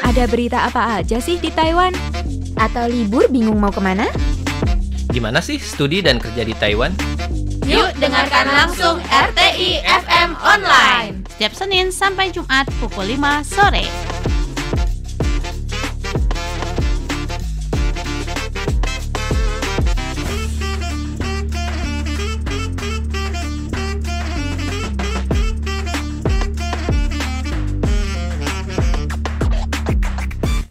Ada berita apa aja sih di Taiwan? Atau libur bingung mau kemana? Gimana sih studi dan kerja di Taiwan? Yuk dengarkan langsung RTI FM Online setiap Senin sampai Jumat pukul 5 sore.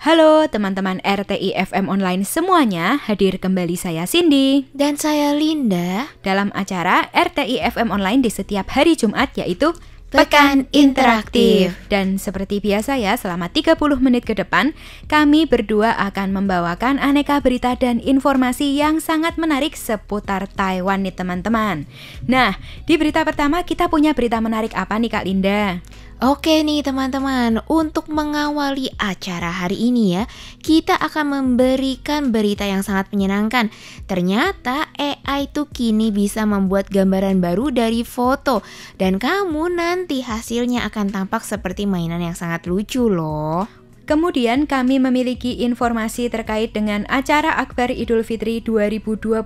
Halo teman-teman RTI FM Online semuanya, hadir kembali saya Cindy Dan saya Linda dalam acara RTI FM Online di setiap hari Jumat, yaitu Pekan Interaktif. Dan seperti biasa ya, selama 30 menit ke depan kami berdua akan membawakan aneka berita dan informasi yang sangat menarik seputar Taiwan nih teman-teman. Nah, di berita pertama kita punya berita menarik apa nih Kak Linda? Oke nih teman-teman, untuk mengawali acara hari ini ya, kita akan memberikan berita yang sangat menyenangkan. Ternyata AI tuh kini bisa membuat gambaran baru dari foto, dan kamu nanti hasilnya akan tampak seperti mainan yang sangat lucu loh. Kemudian kami memiliki informasi terkait dengan acara Akbar Idul Fitri 2025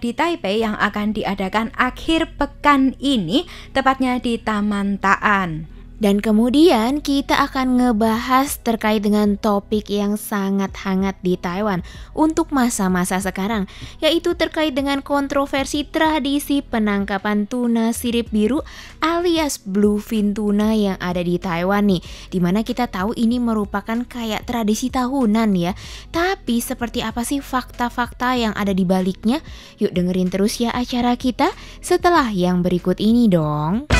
di Taipei yang akan diadakan akhir pekan ini, tepatnya di Taman Taan. Dan kemudian kita akan ngebahas terkait dengan topik yang sangat hangat di Taiwan untuk masa-masa sekarang, yaitu terkait dengan kontroversi tradisi penangkapan tuna sirip biru alias bluefin tuna yang ada di Taiwan nih. Dimana kita tahu ini merupakan kayak tradisi tahunan ya. Tapi seperti apa sih fakta-fakta yang ada di baliknya? Yuk dengerin terus ya acara kita setelah yang berikut ini dong.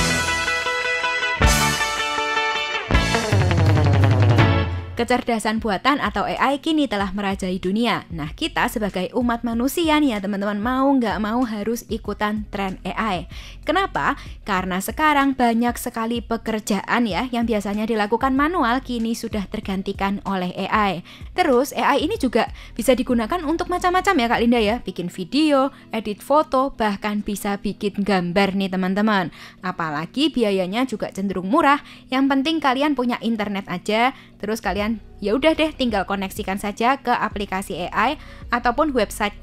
Kecerdasan buatan atau AI kini telah merajai dunia. Nah, kita sebagai umat manusia nih ya teman-teman, mau nggak mau harus ikutan tren AI. Kenapa? Karena sekarang banyak sekali pekerjaan ya yang biasanya dilakukan manual kini sudah tergantikan oleh AI. Terus AI ini juga bisa digunakan untuk macam-macam ya Kak Linda ya. Bikin video, edit foto, bahkan bisa bikin gambar nih teman-teman. Apalagi biayanya juga cenderung murah. Yang penting kalian punya internet aja. Terus kalian ya udah deh tinggal koneksikan saja ke aplikasi AI ataupun website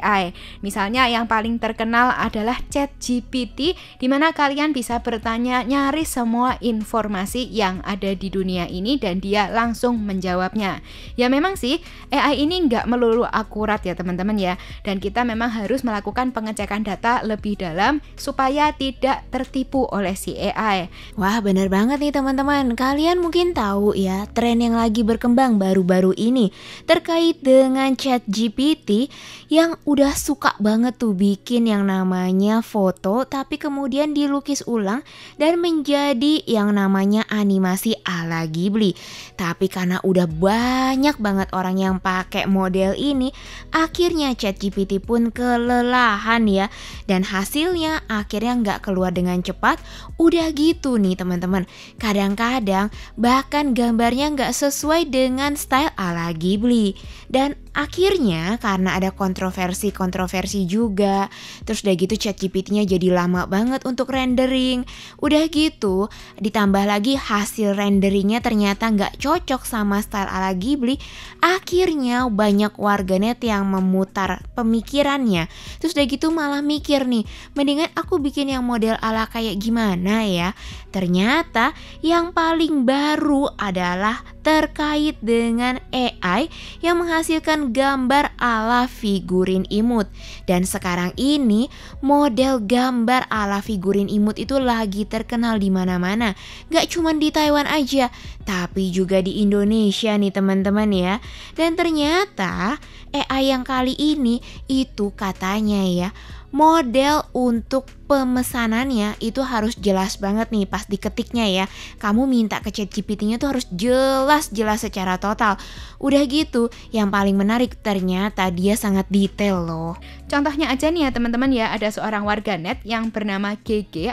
AI. Misalnya yang paling terkenal adalah ChatGPT, di mana kalian bisa bertanya nyari semua informasi yang ada di dunia ini dan dia langsung menjawabnya. Ya memang sih AI ini nggak melulu akurat ya teman-teman ya, dan kita memang harus melakukan pengecekan data lebih dalam supaya tidak tertipu oleh si AI. Wah bener banget nih teman-teman, kalian mungkin tahu ya tren yang lagi berkembang baru-baru ini terkait dengan ChatGPT yang udah suka banget tuh bikin yang namanya foto tapi kemudian dilukis ulang dan menjadi yang namanya animasi ala Ghibli. Tapi karena udah banyak banget orang yang pakai model ini, akhirnya ChatGPT pun kelelahan ya, dan hasilnya akhirnya nggak keluar dengan cepat. Udah gitu nih teman-teman, kadang-kadang bahkan gambarnya nggak sesuai dengan style ala Ghibli. Dan akhirnya karena ada kontroversi juga, terus udah gitu ChatGPT-nya jadi lama banget untuk rendering. Udah gitu ditambah lagi hasil renderingnya ternyata nggak cocok sama style ala Ghibli. Akhirnya banyak warganet yang memutar pemikirannya. Terus udah gitu malah mikir nih, mendingan aku bikin yang model ala kayak gimana ya. Ternyata yang paling baru adalah terkait dengan AI yang menghasilkan gambar ala figurin imut. Dan sekarang ini model gambar ala figurin imut itu lagi terkenal di mana-mana. Gak cuma di Taiwan aja, tapi juga di Indonesia nih teman-teman ya. Dan ternyata AI yang kali ini itu katanya ya, model untuk pemesanannya itu harus jelas banget nih pas diketiknya ya. Kamu minta ke ChatGPT-nya tuh harus jelas secara total. Udah gitu, yang paling menarik ternyata dia sangat detail loh. Contohnya aja nih ya teman-teman ya, ada seorang warganet yang bernama GG_1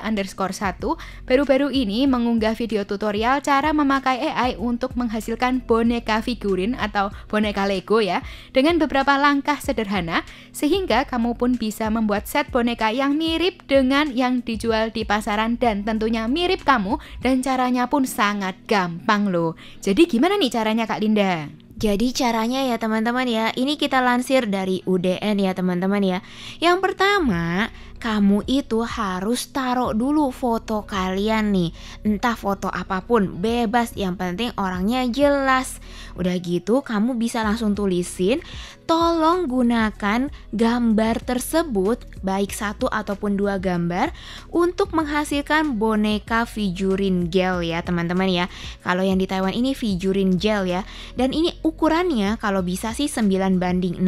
baru-baru ini mengunggah video tutorial cara memakai AI untuk menghasilkan boneka figurin atau boneka Lego ya, dengan beberapa langkah sederhana sehingga kamu pun bisa membuat membuat set boneka yang mirip dengan yang dijual di pasaran dan tentunya mirip kamu, dan caranya pun sangat gampang loh. Jadi gimana nih caranya Kak Linda? Jadi caranya ya teman-teman ya, ini kita lansir dari UDN ya teman-teman ya. Yang pertama, kamu itu harus taruh dulu foto kalian nih. Entah foto apapun, bebas, yang penting orangnya jelas. Udah gitu kamu bisa langsung tulisin, tolong gunakan gambar tersebut, baik 1 ataupun 2 gambar, untuk menghasilkan boneka figurin gel ya teman-teman ya. Kalau yang di Taiwan ini figurin gel ya. Dan ini ukurannya kalau bisa sih 9:16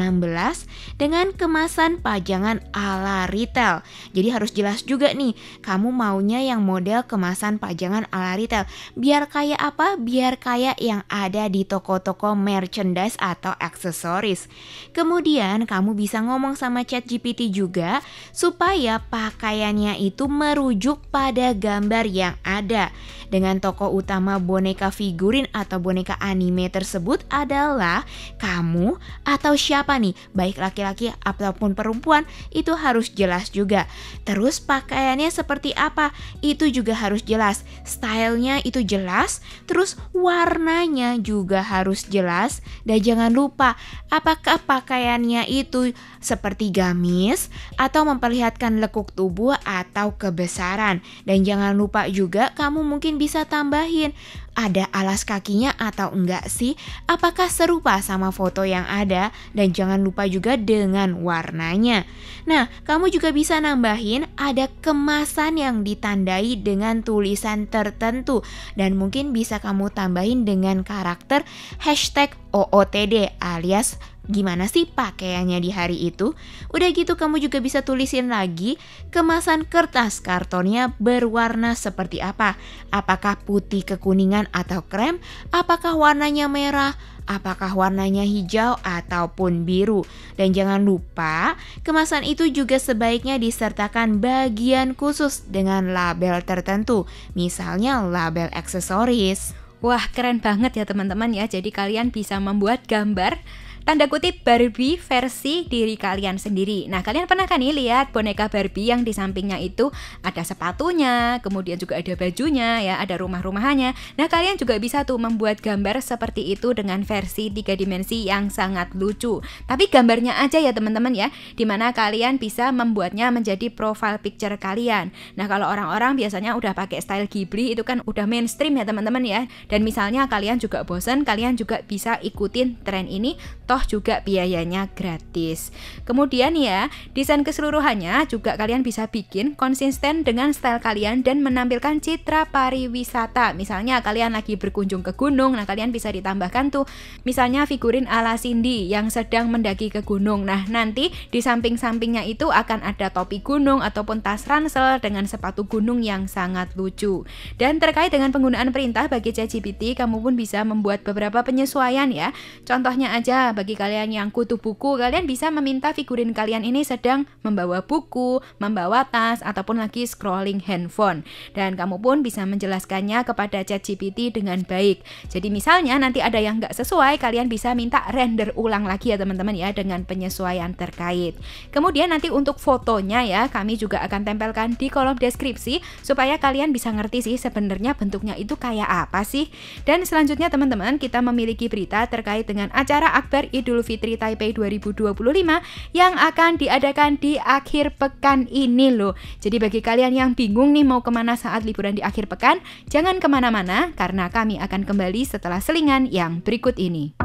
dengan kemasan pajangan ala retail. Jadi harus jelas juga nih, kamu maunya yang model kemasan pajangan ala retail. Biar kayak apa? Biar kayak yang ada di toko-toko merchandise atau aksesoris. Kemudian kamu bisa ngomong sama ChatGPT juga supaya pakaiannya itu merujuk pada gambar yang ada. Dengan toko utama boneka figurin atau boneka anime tersebut adalah kamu atau siapa nih, baik laki-laki ataupun perempuan, itu harus jelas juga. Terus pakaiannya seperti apa, itu juga harus jelas. Stylenya itu jelas, terus warnanya juga harus jelas. Dan jangan lupa, apakah pakaiannya itu seperti gamis atau memperlihatkan lekuk tubuh atau kebesaran. Dan jangan lupa juga kamu mungkin bisa tambahin, ada alas kakinya atau enggak sih? Apakah serupa sama foto yang ada? Dan jangan lupa juga dengan warnanya. Nah, kamu juga bisa nambahin ada kemasan yang ditandai dengan tulisan tertentu. Dan mungkin bisa kamu tambahin dengan karakter hashtag OOTD alias gimana sih pakaiannya di hari itu. Udah gitu kamu juga bisa tulisin lagi kemasan kertas kartonnya berwarna seperti apa. Apakah putih kekuningan atau krem? Apakah warnanya merah? Apakah warnanya hijau ataupun biru? Dan jangan lupa, kemasan itu juga sebaiknya disertakan bagian khusus dengan label tertentu. Misalnya label aksesoris. Wah, keren banget ya teman-teman ya. Jadi kalian bisa membuat gambar tanda kutip Barbie versi diri kalian sendiri. Nah, kalian pernah kan nih lihat boneka Barbie yang di sampingnya itu ada sepatunya, kemudian juga ada bajunya ya, ada rumah-rumahannya. Nah, kalian juga bisa tuh membuat gambar seperti itu dengan versi 3 dimensi yang sangat lucu. Tapi gambarnya aja ya teman-teman ya, dimana kalian bisa membuatnya menjadi profile picture kalian. Nah, kalau orang-orang biasanya udah pakai style Ghibli, itu kan udah mainstream ya teman-teman ya. Dan misalnya kalian juga bosen, kalian juga bisa ikutin tren ini, toh juga biayanya gratis. Kemudian ya, desain keseluruhannya juga kalian bisa bikin konsisten dengan style kalian dan menampilkan citra pariwisata. Misalnya kalian lagi berkunjung ke gunung, nah kalian bisa ditambahkan tuh misalnya figurin ala Cindy yang sedang mendaki ke gunung. Nah, nanti di samping-sampingnya itu akan ada topi gunung ataupun tas ransel dengan sepatu gunung yang sangat lucu. Dan terkait dengan penggunaan perintah bagi ChatGPT, kamu pun bisa membuat beberapa penyesuaian ya. Contohnya aja, bagi kalian yang kutu buku, kalian bisa meminta figurin kalian ini sedang membawa buku, membawa tas, ataupun lagi scrolling handphone. Dan kamu pun bisa menjelaskannya kepada ChatGPT dengan baik. Jadi misalnya nanti ada yang nggak sesuai, kalian bisa minta render ulang lagi ya teman-teman ya, dengan penyesuaian terkait. Kemudian nanti untuk fotonya ya, kami juga akan tempelkan di kolom deskripsi supaya kalian bisa ngerti sih sebenarnya bentuknya itu kayak apa sih. Dan selanjutnya teman-teman, kita memiliki berita terkait dengan acara Akbar Idul Fitri Taipei 2025 yang akan diadakan di akhir pekan ini loh. Jadi bagi kalian yang bingung nih mau kemana saat liburan di akhir pekan, jangan kemana-mana karena kami akan kembali setelah selingan yang berikut ini.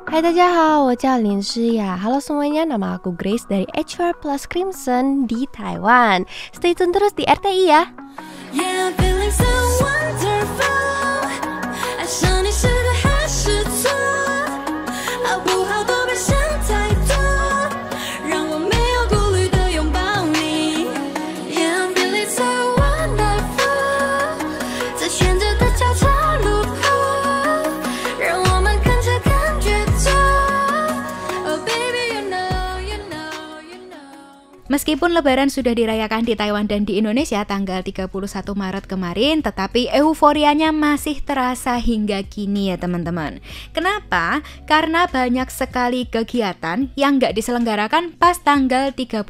Hai 大家好，我叫林诗雅。Halo semuanya, nama aku Grace dari HR Plus Crimson di Taiwan. Stay tune terus di RTI ya. Yeah, I'm feeling so wonderful. 爱上你是对还是错？好不好都别想太多，让我没有顾虑地拥抱你。Yeah, I'm feeling so wonderful. 在选择的交叉路口，让我们跟着感觉走。Oh baby, you know, you know, you know. Meskipun lebaran sudah dirayakan di Taiwan dan di Indonesia tanggal 31 Maret kemarin, tetapi euforianya masih terasa hingga kini ya teman-teman. Kenapa? Karena banyak sekali kegiatan yang nggak diselenggarakan pas tanggal 31.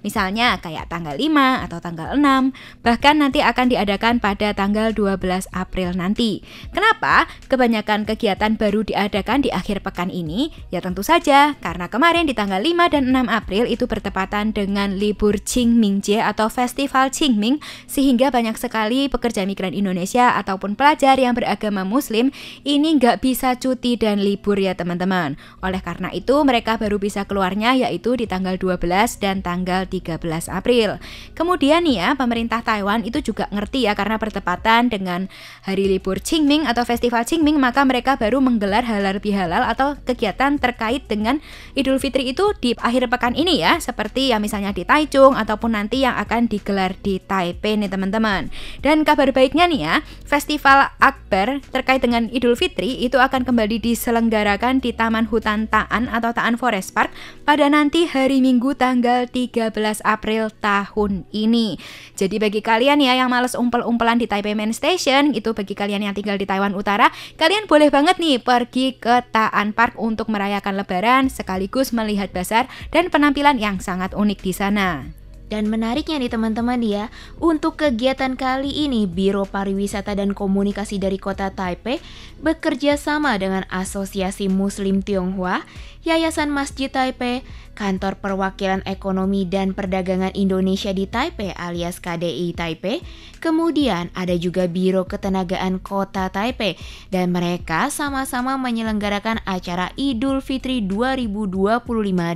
Misalnya kayak tanggal 5 atau tanggal 6, bahkan nanti akan diadakan pada tanggal 12 April nanti. Kenapa? Kebanyakan kegiatan baru diadakan di akhir pekan ini? Ya tentu saja, karena kemarin di tanggal 5 dan 6 April itu bertepatan dengan libur Qingmingjie atau Festival Qingming, sehingga banyak sekali pekerja migran Indonesia ataupun pelajar yang beragama Muslim ini nggak bisa cuti dan libur ya teman-teman. Oleh karena itu mereka baru bisa keluarnya yaitu di tanggal 12 dan tanggal 13 April. Kemudian nih ya, pemerintah Taiwan itu juga ngerti ya, karena bertepatan dengan hari libur Qingming atau Festival Qingming, maka mereka baru menggelar halal bihalal atau kegiatan terkait dengan Idul Fitri itu di akhir pekan ini ya, seperti ya misalnya di Taichung ataupun nanti yang akan digelar di Taipei nih teman-teman. Dan kabar baiknya nih ya, Festival Akbar terkait dengan Idul Fitri itu akan kembali diselenggarakan di Taman Hutan Ta'an atau Ta'an Forest Park pada nanti hari Minggu tanggal 13 April tahun ini. Jadi bagi kalian ya yang males umpel-umpelan di Taipei Main Station, itu bagi kalian yang tinggal di Taiwan Utara, kalian boleh banget nih pergi ke Ta'an Park untuk merayakan lebaran sekaligus melihat bazar dan penampilan yang sangat unik di sana. Dan menariknya nih teman-teman ya, untuk kegiatan kali ini Biro Pariwisata dan Komunikasi dari Kota Taipei bekerja sama dengan Asosiasi Muslim Tionghoa, Yayasan Masjid Taipei, Kantor Perwakilan Ekonomi dan Perdagangan Indonesia di Taipei alias KDI Taipei, kemudian ada juga Biro Ketenagaan Kota Taipei, dan mereka sama-sama menyelenggarakan acara Idul Fitri 2025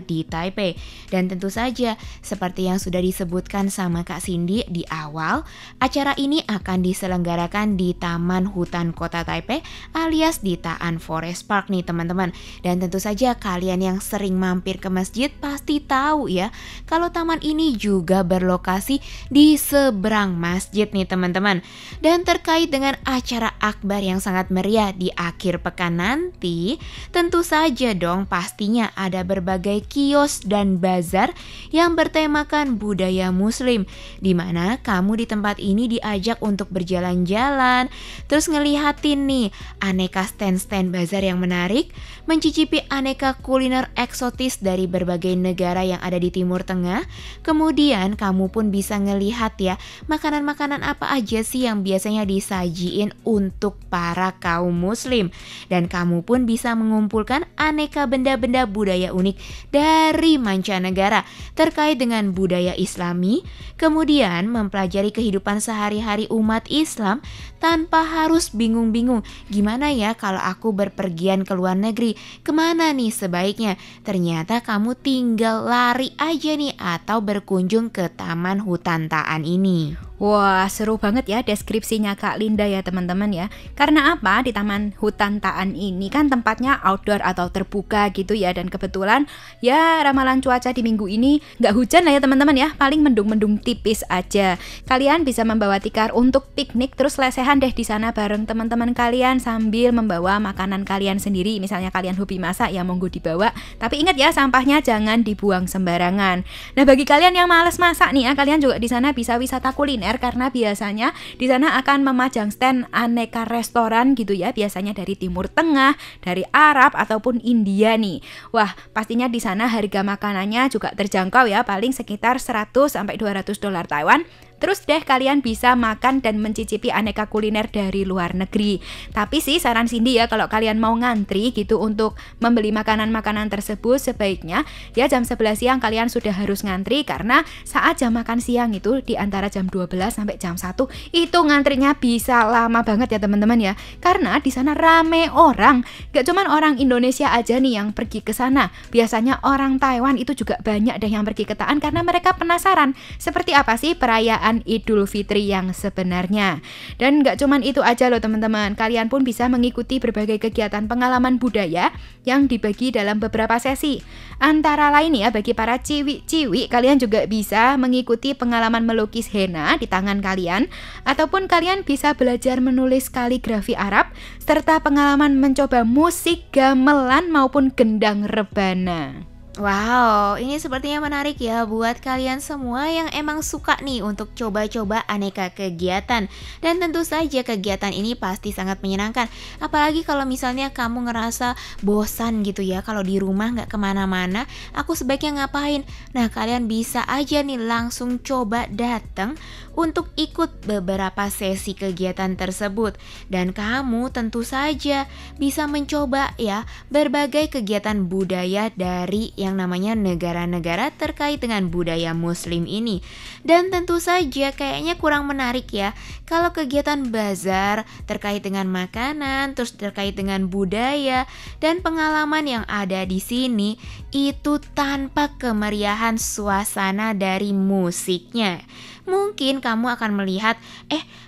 di Taipei. Dan tentu saja seperti yang sudah disebutkan sama Kak Cindy di awal, acara ini akan diselenggarakan di Taman Hutan Kota Taipei alias di Ta'an Forest Park nih teman-teman. Dan tentu saja kalian yang sering mampir ke masjid pasti tahu ya, kalau taman ini juga berlokasi di seberang masjid nih teman-teman. Dan terkait dengan acara akbar yang sangat meriah di akhir pekan nanti, tentu saja dong pastinya ada berbagai kios dan bazar yang bertemakan budaya Muslim, di mana kamu di tempat ini diajak untuk berjalan-jalan, terus ngelihatin nih aneka stand-stand bazar yang menarik, mencicipi aneka kuliner eksotis dari berbagai negara yang ada di Timur Tengah. Kemudian kamu pun bisa ngelihat ya, makanan-makanan apa aja sih yang biasanya disajiin untuk para kaum Muslim. Dan kamu pun bisa mengumpulkan aneka benda-benda budaya unik dari mancanegara terkait dengan budaya Islami, kemudian mempelajari kehidupan sehari-hari umat Islam tanpa harus bingung-bingung, gimana ya kalau aku berpergian ke luar negeri, kemana nih sebaiknya? Ternyata kamu tinggal lari aja nih atau berkunjung ke Taman Hutan Ta'an ini. Wah, seru banget ya deskripsinya Kak Linda ya teman-teman ya. Karena apa? Di Taman Hutan Ta'an ini kan tempatnya outdoor atau terbuka gitu ya. Dan kebetulan ya ramalan cuaca di minggu ini nggak hujan lah ya teman-teman ya. Paling mendung-mendung tipis aja. Kalian bisa membawa tikar untuk piknik, terus lesehan deh di sana bareng teman-teman kalian sambil membawa makanan kalian sendiri. Misalnya kalian hobi masak ya monggo dibawa. Tapi ingat ya, sampahnya jangan dibuang sembarangan. Nah bagi kalian yang males masak nih ya, kalian juga di sana bisa wisata kuliner, karena biasanya di sana akan memajang stand aneka restoran gitu ya, biasanya dari Timur Tengah, dari Arab ataupun India nih. Wah, pastinya di sana harga makanannya juga terjangkau ya, paling sekitar 100 sampai 200 dolar Taiwan. Terus deh kalian bisa makan dan mencicipi aneka kuliner dari luar negeri. Tapi sih saran Cindy ya, kalau kalian mau ngantri gitu untuk membeli makanan-makanan tersebut, sebaiknya ya jam 11 siang kalian sudah harus ngantri, karena saat jam makan siang itu di antara jam 12 sampai jam 1 itu ngantrinya bisa lama banget ya teman-teman ya. Karena di sana rame orang, gak cuman orang Indonesia aja nih yang pergi ke sana. Biasanya orang Taiwan itu juga banyak deh yang pergi ke Ta'an karena mereka penasaran seperti apa sih perayaan Idul Fitri yang sebenarnya. Dan gak cuman itu aja loh teman-teman, kalian pun bisa mengikuti berbagai kegiatan pengalaman budaya yang dibagi dalam beberapa sesi. Antara lain ya, bagi para ciwi-ciwi, kalian juga bisa mengikuti pengalaman melukis henna di tangan kalian, ataupun kalian bisa belajar menulis kaligrafi Arab, serta pengalaman mencoba musik gamelan maupun gendang rebana. Wow, ini sepertinya menarik ya buat kalian semua yang emang suka nih untuk coba-coba aneka kegiatan. Dan tentu saja kegiatan ini pasti sangat menyenangkan. Apalagi kalau misalnya kamu ngerasa bosan gitu ya, kalau di rumah nggak kemana-mana, aku sebaiknya ngapain? Nah, kalian bisa aja nih langsung coba datang untuk ikut beberapa sesi kegiatan tersebut. Dan kamu tentu saja bisa mencoba ya berbagai kegiatan budaya dari yang namanya negara-negara terkait dengan budaya muslim ini. Dan tentu saja kayaknya kurang menarik ya kalau kegiatan bazar terkait dengan makanan, terus terkait dengan budaya dan pengalaman yang ada di sini itu tanpa kemeriahan suasana dari musiknya. Mungkin kamu akan melihat,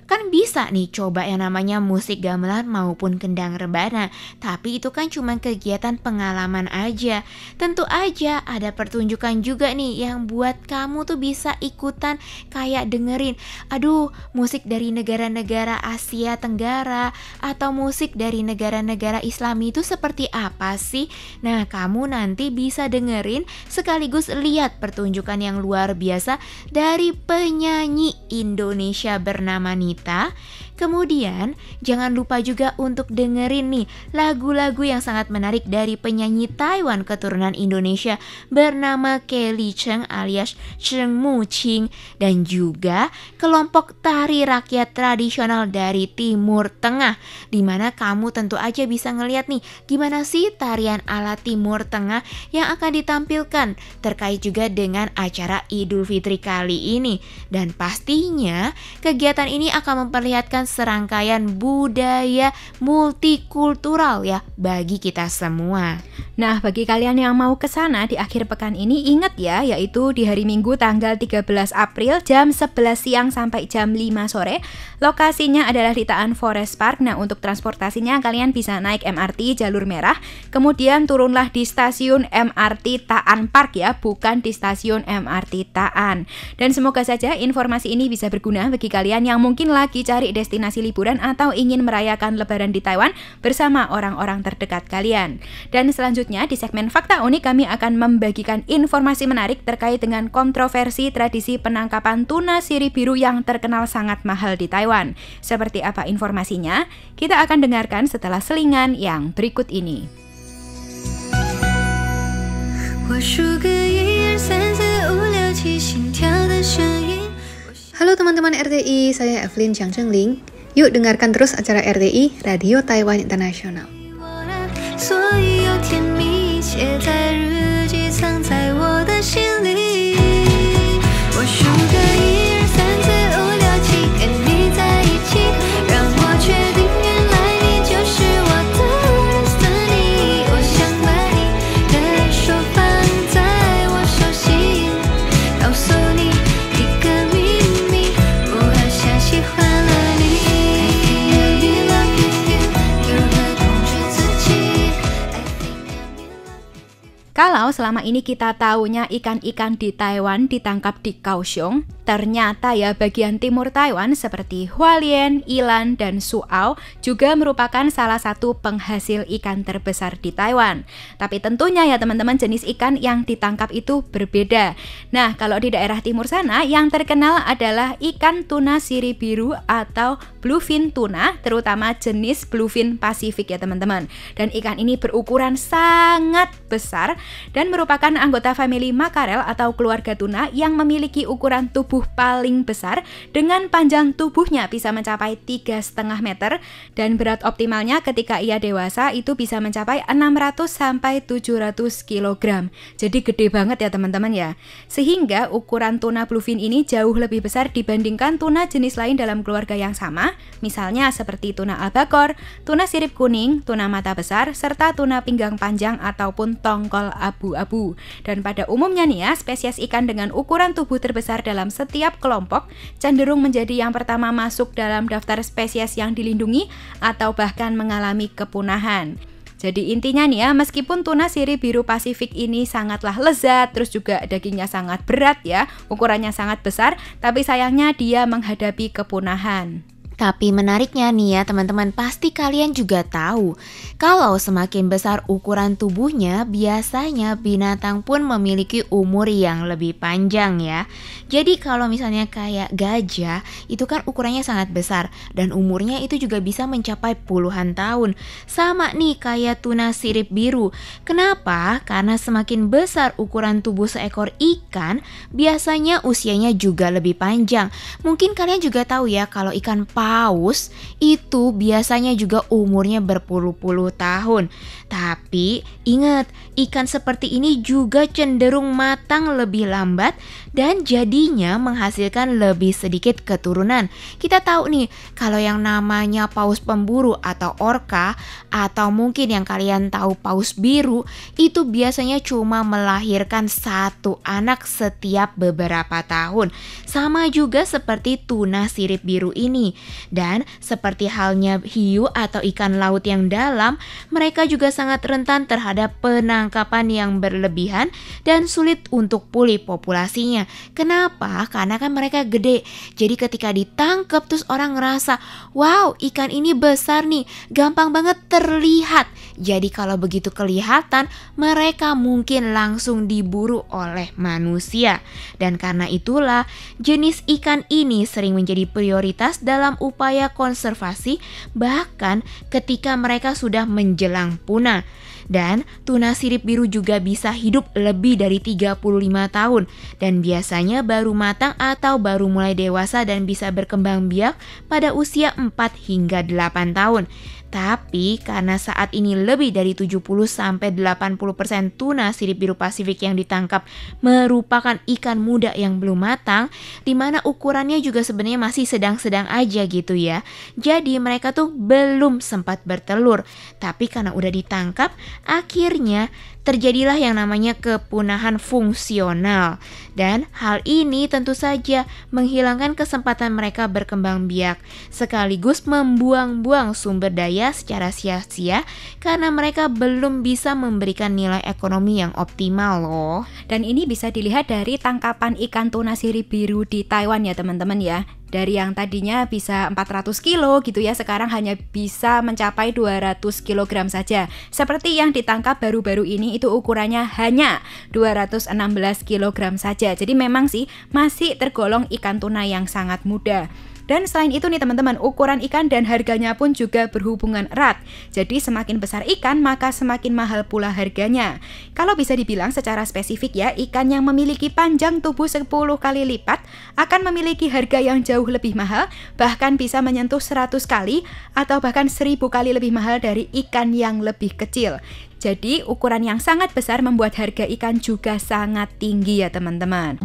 kan bisa nih coba yang namanya musik gamelan maupun kendang rebana. Tapi itu kan cuma kegiatan pengalaman aja. Tentu aja ada pertunjukan juga nih yang buat kamu tuh bisa ikutan kayak dengerin, aduh, musik dari negara-negara Asia Tenggara atau musik dari negara-negara Islami itu seperti apa sih? Nah, kamu nanti bisa dengerin sekaligus lihat pertunjukan yang luar biasa dari penyanyi Indonesia bernama Nita. Kemudian jangan lupa juga untuk dengerin nih lagu-lagu yang sangat menarik dari penyanyi Taiwan keturunan Indonesia bernama Kelly Cheng alias Cheng Mu Ching, dan juga kelompok tari rakyat tradisional dari Timur Tengah, dimana kamu tentu aja bisa ngeliat nih gimana sih tarian ala Timur Tengah yang akan ditampilkan terkait juga dengan acara Idul Fitri kali ini. Dan pastinya kegiatan ini akan memperlihatkan serangkaian budaya multikultural ya bagi kita semua. Nah, bagi kalian yang mau ke sana di akhir pekan ini, ingat ya, yaitu di hari Minggu tanggal 13 April jam 11 siang sampai jam 5 sore. Lokasinya adalah di Taan Forest Park. Nah, untuk transportasinya kalian bisa naik MRT jalur merah, kemudian turunlah di stasiun MRT Taan Park ya, bukan di stasiun MRT Taan. Dan semoga saja informasi ini bisa berguna bagi kalian yang mungkin lagi cari destinasi liburan atau ingin merayakan Lebaran di Taiwan bersama orang-orang terdekat kalian. Dan selanjutnya di segmen Fakta Unik kami akan membagikan informasi menarik terkait dengan kontroversi tradisi penangkapan tuna sirip biru yang terkenal sangat mahal di Taiwan. Seperti apa informasinya? Kita akan dengarkan setelah selingan yang berikut ini. Halo teman-teman RTI, saya Evelyn Chiang Chengling. Yuk dengarkan terus acara RTI Radio Taiwan Internasional. 所以有甜蜜写在日记，藏在我的心里。我数个1、2、3、4、5、6、7，跟你在一起，让我确定原来你就是我的 destiny。我想把你的手放在我手心，告诉你一个秘密，我好像喜欢了你。Kalau selama ini kita taunya ikan-ikan di Taiwan ditangkap di Kaohsiung, ternyata ya bagian timur Taiwan seperti Hualien, Ilan, dan Suao juga merupakan salah satu penghasil ikan terbesar di Taiwan. Tapi tentunya ya teman-teman, jenis ikan yang ditangkap itu berbeda. Nah, kalau di daerah timur sana yang terkenal adalah ikan tuna sirip biru atau bluefin tuna, terutama jenis bluefin Pasifik ya teman-teman. Dan ikan ini berukuran sangat besar dan merupakan anggota famili makarel atau keluarga tuna yang memiliki ukuran tubuh paling besar dengan panjang tubuhnya bisa mencapai 3,5 meter dan berat optimalnya ketika ia dewasa itu bisa mencapai 600 sampai 700 kg. Jadi gede banget ya teman-teman ya. Sehingga ukuran tuna bluefin ini jauh lebih besar dibandingkan tuna jenis lain dalam keluarga yang sama, misalnya seperti tuna albacore, tuna sirip kuning, tuna mata besar, serta tuna pinggang panjang ataupun tongkol abu-abu. Dan pada umumnya nih ya, spesies ikan dengan ukuran tubuh terbesar dalam setiap kelompok cenderung menjadi yang pertama masuk dalam daftar spesies yang dilindungi atau bahkan mengalami kepunahan. Jadi intinya nih ya, meskipun tuna sirip biru Pasifik ini sangatlah lezat, terus juga dagingnya sangat berat ya, ukurannya sangat besar, tapi sayangnya dia menghadapi kepunahan. Tapi menariknya nih ya teman-teman, pasti kalian juga tahu kalau semakin besar ukuran tubuhnya, biasanya binatang pun memiliki umur yang lebih panjang ya. Jadi kalau misalnya kayak gajah, itu kan ukurannya sangat besar dan umurnya itu juga bisa mencapai puluhan tahun. Sama nih kayak tuna sirip biru. Kenapa? Karena semakin besar ukuran tubuh seekor ikan, biasanya usianya juga lebih panjang. Mungkin kalian juga tahu ya kalau ikan paus itu biasanya juga umurnya berpuluh-puluh tahun. Tapi ingat, ikan seperti ini juga cenderung matang lebih lambat dan jadinya menghasilkan lebih sedikit keturunan. Kita tahu nih, kalau yang namanya paus pemburu atau orca, atau mungkin yang kalian tahu paus biru, itu biasanya cuma melahirkan satu anak setiap beberapa tahun. Sama juga seperti tuna sirip biru ini. Dan seperti halnya hiu atau ikan laut yang dalam, mereka juga sangat rentan terhadap penangkapan yang berlebihan dan sulit untuk pulih populasinya. Kenapa? Karena kan mereka gede. Jadi ketika ditangkap terus orang ngerasa, wow, ikan ini besar nih, gampang banget terlihat. Jadi kalau begitu kelihatan, mereka mungkin langsung diburu oleh manusia. Dan karena itulah, jenis ikan ini sering menjadi prioritas dalam upaya konservasi, bahkan ketika mereka sudah menjelang punah. Dan tuna sirip biru juga bisa hidup lebih dari 35 tahun dan biasanya baru matang atau baru mulai dewasa dan bisa berkembang biak pada usia 4 hingga 8 tahun. Tapi karena saat ini lebih dari 70-80% tuna sirip biru Pasifik yang ditangkap merupakan ikan muda yang belum matang, di mana ukurannya juga sebenarnya masih sedang-sedang aja gitu ya. Jadi mereka tuh belum sempat bertelur. Tapi karena udah ditangkap, akhirnya terjadilah yang namanya kepunahan fungsional. Dan hal ini tentu saja menghilangkan kesempatan mereka berkembang biak, sekaligus membuang-buang sumber daya secara sia-sia karena mereka belum bisa memberikan nilai ekonomi yang optimal loh. Dan ini bisa dilihat dari tangkapan ikan tuna sirip biru di Taiwan ya teman-teman ya. Dari yang tadinya bisa 400 kilo gitu ya, sekarang hanya bisa mencapai 200 kg saja. Seperti yang ditangkap baru-baru ini itu ukurannya hanya 216 kg saja. Jadi memang sih masih tergolong ikan tuna yang sangat muda. Dan selain itu nih teman-teman, ukuran ikan dan harganya pun juga berhubungan erat. Jadi semakin besar ikan maka semakin mahal pula harganya. Kalau bisa dibilang secara spesifik ya, ikan yang memiliki panjang tubuh 10 kali lipat akan memiliki harga yang jauh lebih mahal, bahkan bisa menyentuh 100 kali atau bahkan 1000 kali lebih mahal dari ikan yang lebih kecil. Jadi ukuran yang sangat besar membuat harga ikan juga sangat tinggi ya teman-teman.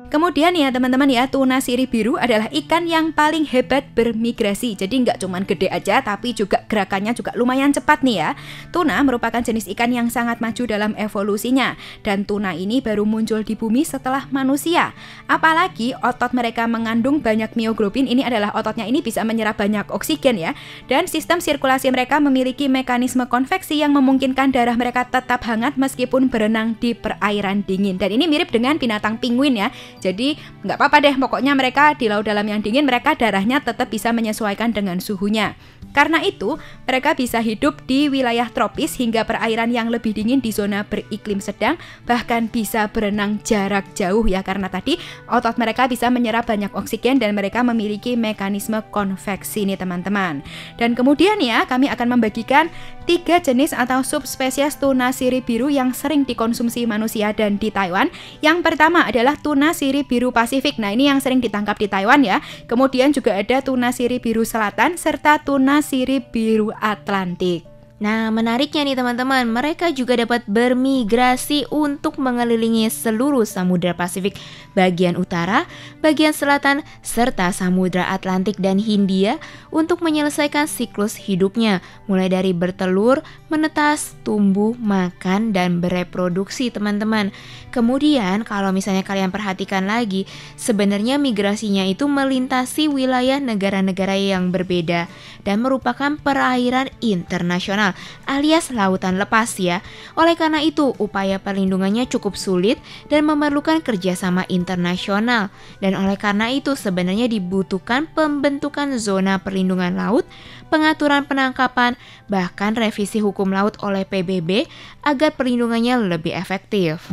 Kemudian ya teman-teman ya, tuna sirip biru adalah ikan yang paling hebat bermigrasi. Jadi nggak cuman gede aja, tapi juga gerakannya juga lumayan cepat nih ya. Tuna merupakan jenis ikan yang sangat maju dalam evolusinya. Dan tuna ini baru muncul di bumi setelah manusia. Apalagi otot mereka mengandung banyak mioglobin. Ini adalah ototnya ini bisa menyerap banyak oksigen ya. Dan sistem sirkulasi mereka memiliki mekanisme konveksi yang memungkinkan darah mereka tetap hangat meskipun berenang di perairan dingin. Dan ini mirip dengan binatang penguin ya. Jadi nggak apa-apa deh, pokoknya mereka di laut dalam yang dingin, mereka darahnya tetap bisa menyesuaikan dengan suhunya. Karena itu, mereka bisa hidup di wilayah tropis hingga perairan yang lebih dingin di zona beriklim sedang, bahkan bisa berenang jarak jauh ya, karena tadi otot mereka bisa menyerap banyak oksigen dan mereka memiliki mekanisme konveksi nih teman-teman. Dan kemudian ya, kami akan membagikan 3 jenis atau subspesies tuna sirip biru yang sering dikonsumsi manusia dan di Taiwan. Yang pertama adalah tuna sirip biru Pasifik. Nah, ini yang sering ditangkap di Taiwan ya. Kemudian juga ada tuna sirip biru selatan serta tuna sirip biru Atlantik. Nah, menariknya nih teman-teman, mereka juga dapat bermigrasi untuk mengelilingi seluruh Samudra Pasifik bagian utara, bagian selatan, serta Samudra Atlantik dan Hindia untuk menyelesaikan siklus hidupnya, mulai dari bertelur, menetas, tumbuh, makan, dan bereproduksi teman-teman. Kemudian, kalau misalnya kalian perhatikan lagi, sebenarnya migrasinya itu melintasi wilayah negara-negara yang berbeda dan merupakan perairan internasional. internasional alias lautan lepas ya. Oleh karena itu, upaya perlindungannya cukup sulit dan memerlukan kerjasama internasional. Dan oleh karena itu sebenarnya dibutuhkan pembentukan zona perlindungan laut, pengaturan penangkapan, bahkan revisi hukum laut oleh PBB agar perlindungannya lebih efektif.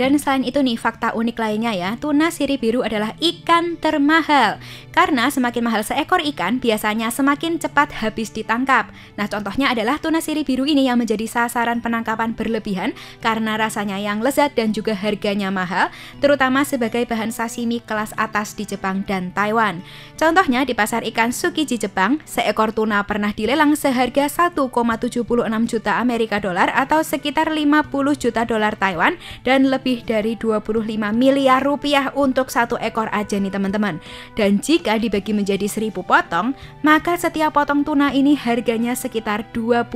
Dan selain itu nih, fakta unik lainnya ya, tuna sirip biru adalah ikan termahal. Karena semakin mahal seekor ikan, biasanya semakin cepat habis ditangkap. Nah, contohnya adalah tuna sirip biru ini yang menjadi sasaran penangkapan berlebihan karena rasanya yang lezat dan juga harganya mahal, terutama sebagai bahan sashimi kelas atas di Jepang dan Taiwan. Contohnya di pasar ikan Tsukiji Jepang, seekor tuna pernah dilelang seharga 1,76 juta Amerika dolar atau sekitar 50 juta dolar Taiwan dan lebih dari 25 miliar rupiah untuk satu ekor aja nih teman-teman. Dan jika dibagi menjadi 1000 potong, maka setiap potong tuna ini harganya sekitar 25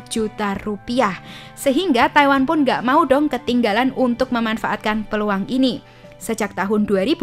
juta rupiah. Sehingga Taiwan pun gak mau dong ketinggalan untuk memanfaatkan peluang ini. Sejak tahun 2000,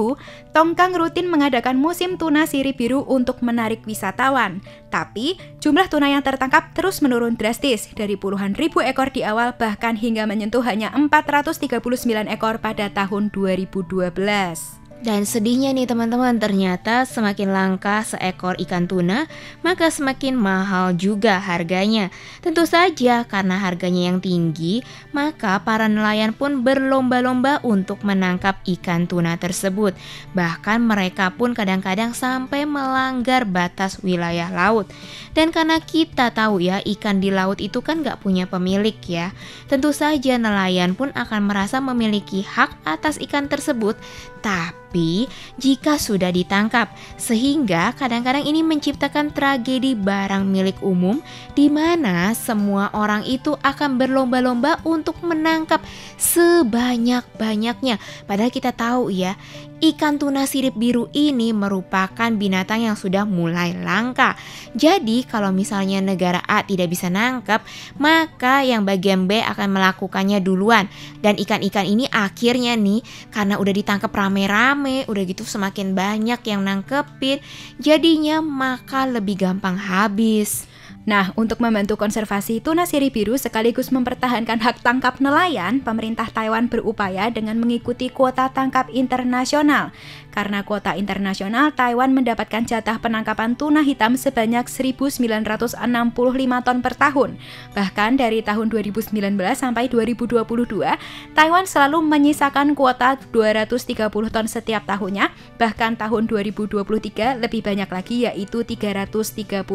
Tongkang rutin mengadakan musim tuna sirip biru untuk menarik wisatawan. Tapi, jumlah tuna yang tertangkap terus menurun drastis dari puluhan ribu ekor di awal bahkan hingga menyentuh hanya 439 ekor pada tahun 2012. Dan sedihnya nih teman-teman, ternyata semakin langka seekor ikan tuna, maka semakin mahal juga harganya. Tentu saja karena harganya yang tinggi, maka para nelayan pun berlomba-lomba untuk menangkap ikan tuna tersebut. Bahkan mereka pun kadang-kadang sampai melanggar batas wilayah laut. Dan karena kita tahu ya, ikan di laut itu kan gak punya pemilik ya. Tentu saja nelayan pun akan merasa memiliki hak atas ikan tersebut. Tapi jika sudah ditangkap, sehingga kadang-kadang ini menciptakan tragedi barang milik umum di mana semua orang itu akan berlomba-lomba untuk menangkap sebanyak-banyaknya. Padahal kita tahu ya, ikan tuna sirip biru ini merupakan binatang yang sudah mulai langka. Jadi kalau misalnya negara A tidak bisa nangkap, maka yang bagian B akan melakukannya duluan. Dan ikan-ikan ini akhirnya nih, karena udah ditangkap rame-rame, udah gitu semakin banyak yang nangkepin, jadinya maka lebih gampang habis. Nah, untuk membantu konservasi tuna sirip biru sekaligus mempertahankan hak tangkap nelayan, pemerintah Taiwan berupaya dengan mengikuti kuota tangkap internasional. Karena kuota internasional, Taiwan mendapatkan jatah penangkapan tuna hitam sebanyak 1.965 ton per tahun. Bahkan dari tahun 2019 sampai 2022, Taiwan selalu menyisakan kuota 230 ton setiap tahunnya. Bahkan tahun 2023 lebih banyak lagi, yaitu 334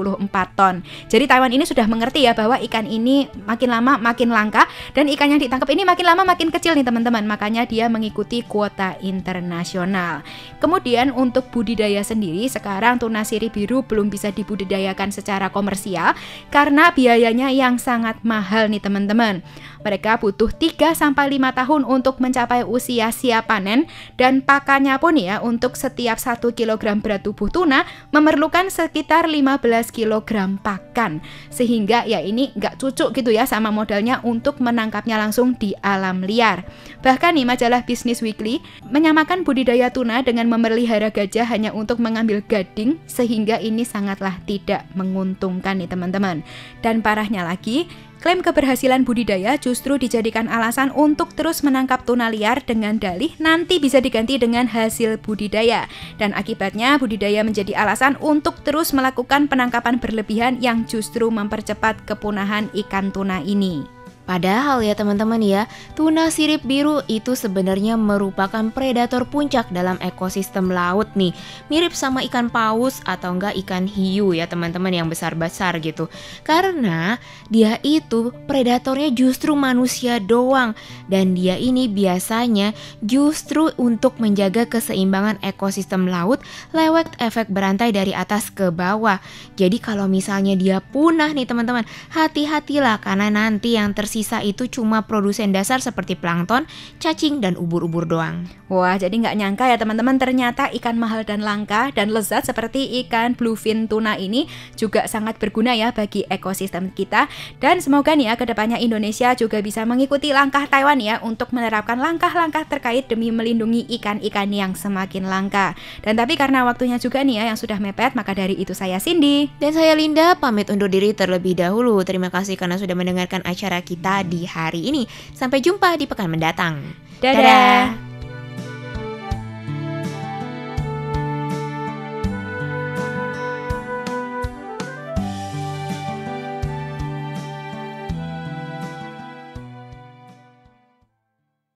ton. Jadi Taiwan ini sudah mengerti ya bahwa ikan ini makin lama makin langka dan ikan yang ditangkap ini makin lama makin kecil nih teman-teman. Makanya dia mengikuti kuota internasional. Kemudian untuk budidaya sendiri, sekarang tuna sirip biru belum bisa dibudidayakan secara komersial karena biayanya yang sangat mahal nih teman-teman. Mereka butuh 3-5 tahun untuk mencapai usia siap panen dan pakannya pun ya untuk setiap 1 kg berat tubuh tuna memerlukan sekitar 15 kg pakan. Sehingga ya ini nggak cocok gitu ya sama modalnya untuk menangkapnya langsung di alam liar. Bahkan nih majalah Business Weekly menyamakan budidaya tuna dengan memelihara gajah hanya untuk mengambil gading, sehingga ini sangatlah tidak menguntungkan nih teman-teman. Dan parahnya lagi, klaim keberhasilan budidaya justru dijadikan alasan untuk terus menangkap tuna liar dengan dalih nanti bisa diganti dengan hasil budidaya. Dan akibatnya budidaya menjadi alasan untuk terus melakukan penangkapan berlebihan yang justru mempercepat kepunahan ikan tuna ini. Padahal ya teman-teman ya, tuna sirip biru itu sebenarnya merupakan predator puncak dalam ekosistem laut nih. Mirip sama ikan paus atau enggak ikan hiu ya teman-teman yang besar-besar gitu. Karena dia itu predatornya justru manusia doang. Dan dia ini biasanya justru untuk menjaga keseimbangan ekosistem laut lewat efek berantai dari atas ke bawah. Jadi kalau misalnya dia punah nih teman-teman, hati-hatilah karena nanti yang tersisa sisa itu cuma produsen dasar seperti plankton, cacing, dan ubur-ubur doang. Wah, jadi nggak nyangka ya teman-teman, ternyata ikan mahal dan langka dan lezat seperti ikan bluefin tuna ini juga sangat berguna ya bagi ekosistem kita. Dan semoga nih ya kedepannya Indonesia juga bisa mengikuti langkah Taiwan ya untuk menerapkan langkah-langkah terkait demi melindungi ikan-ikan yang semakin langka. Dan tapi karena waktunya juga nih ya yang sudah mepet, maka dari itu saya Cindy dan saya Linda pamit undur diri terlebih dahulu. Terima kasih karena sudah mendengarkan acara kita di hari ini. Sampai jumpa di pekan mendatang. Dadah.